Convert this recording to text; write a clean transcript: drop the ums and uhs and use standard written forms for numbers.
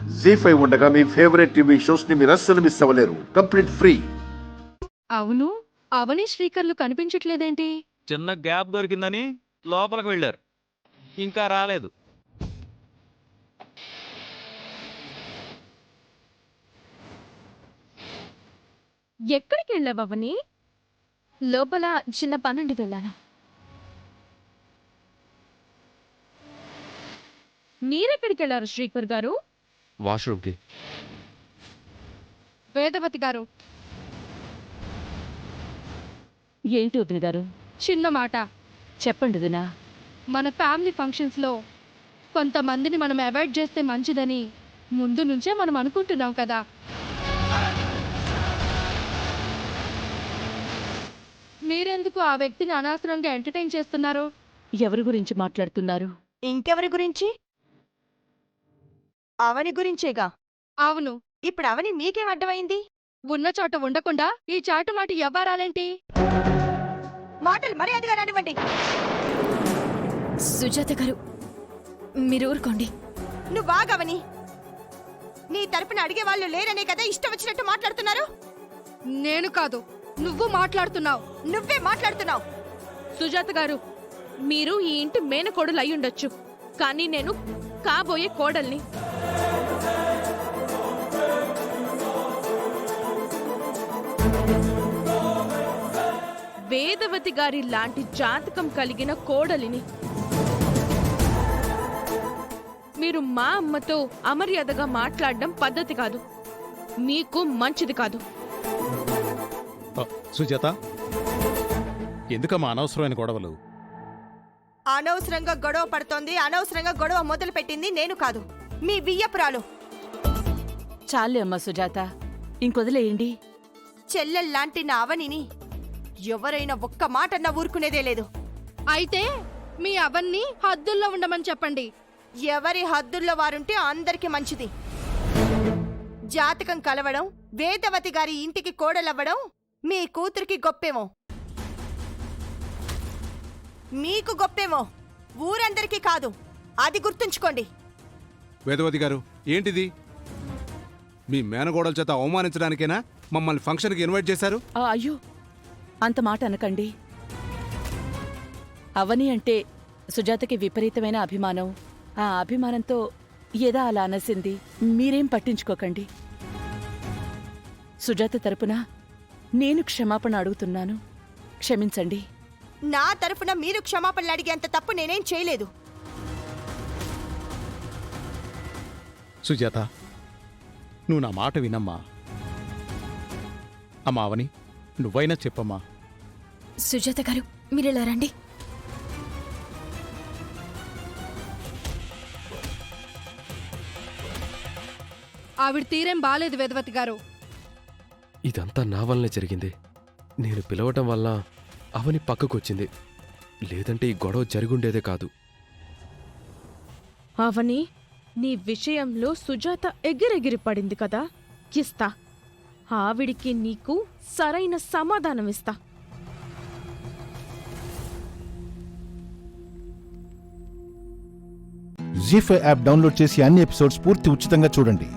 జీ5 ఉండగా మీ favourite TV shows ని మీరు అస్సలు మిస్ అవ్వలేరు. Complete free. అవును, అవని శ్రీకర్లు కనిపించట్లేదేంటి? చిన్న గ్యాప్ దొరికిందని లోపలికి వెళ్ళారు, ఇంకా రాలేదు. ఎక్కడికి వెళ్ళావు అవని? లోపల చిన్న పనుండి వెళ్ళాను. మీరెక్కడికి వెళ్ళారు శ్రీకర్ గారు? వాష్రూమ్కి. వేదవతి గారు, ఏంటి వదిన గారు? చిన్న మాట. చెప్పండి వదినా. మన ఫ్యామిలీ ఫంక్షన్స్లో కొంతమందిని మనం అవాయిడ్ చేస్తే మంచిదని ముందు నుంచే మనం అనుకుంటున్నాం కదా. మీరెందుకు ఆ వ్యక్తిని అనవసరంగా ఎంటర్టైన్ చేస్తున్నారు? ఎవరి గురించి మాట్లాడుతున్నారు? ఇంకెవరి గురించి? అవని గురించేగా. అవును, ఇప్పుడు అవని మీకేం అడ్డమైంది? ఉన్న చోట ఉండకుండా ఈ చాటు మాట ఎవ్వరాలేంటి? మాటలు మర్యాదగా రానివ్వండి. సుజాత గారు, మీరు ఊరుకోండి. నువ్వాగవని. నీ తరపున అడిగే వాళ్ళు లేరనే కదా ఇష్టం వచ్చినట్టు మాట్లాడుతున్నారు. నేను కాదు, నువ్వు మాట్లాడుతున్నావు. నువ్వే మాట్లాడుతున్నావు. సుజాత గారు, మీరు ఈ ఇంటి మేనకోడలు అయ్యుండొచ్చు, కానీ నేను కాబోయే కోడల్ని. వేదవతి గారి లాంటి జాతకం కలిగిన కోడలిని. మీరు మా అమ్మతో అమర్యాదగా మాట్లాడడం పద్ధతి కాదు, మీకు మంచిది కాదు. సుజాత, ఎందుకమ్మా అనవసరమైన గొడవలు? అనవసరంగా గొడవ పడుతోంది. అనవసరంగా గొడవ మొదలు పెట్టింది నేను కాదు, మీ వియ్యపురాలు. చాలే అమ్మా సుజాత, ఇంకొదిలేయండి. చెల్లెల్లాంటి నా అవనిని ఎవరైనా ఒక్క మాటన్నా ఊరుకునేదే లేదు. అయితే మీ అవన్నీ హద్దుల్లో ఉండమని చెప్పండి. ఎవరి హద్దుల్లో వారుంటే అందరికీ మంచిది. జాతకం కలవడం, వేదవతి గారి ఇంటికి కోడలవ్వడం మీ కూతురికి గొప్పేమో, మీకు గొప్పేమో, ఊరందరికీ కాదు. అది గుర్తుంచుకోండి. వేదవతి గారు, ఏంటిది? మీ మేనగోడల చేత అవమానించడానికేనా మమ్మల్ని ఫంక్షన్కి ఇన్వైట్ చేశారు? అయ్యో, అంత మాట అనకండి. అవని అంటే సుజాతకి విపరీతమైన అభిమానం. ఆ అభిమానంతో ఏదా అలా అనసింది. మీరేం పట్టించుకోకండి. సుజాత తరపున నేను క్షమాపణ అడుగుతున్నాను, క్షమించండి. నా తరఫున మీరు క్షమాపణలు అడిగేంత తప్పు నేనేం చేయలేదు. సుజాత, నువ్వు నా మాట వినమ్మా. అమ్మా అవని, నువ్వైనా చెప్పమ్మా. సుజాత గారు, మీరెలా రండి. ఆవిడ తీరేం బాలేదు వేదవతి గారు. ఇదంతా నా వల్లనే జరిగింది. నేను పిలవటం వల్ల అవని పక్కకొచ్చింది, లేదంటే ఈ గొడవ జరిగుండేదే కాదు. అవని, నీ విషయంలో సుజాత ఎగిరెగిరి పడింది కదా, ఇస్తా. ఆవిడికి నీకు సరైన సమాధానం ఇస్తా. జీ5 యాప్ డౌన్లోడ్ చేసి అన్ని ఎపిసోడ్స్ పూర్తి ఉచితంగా చూడండి.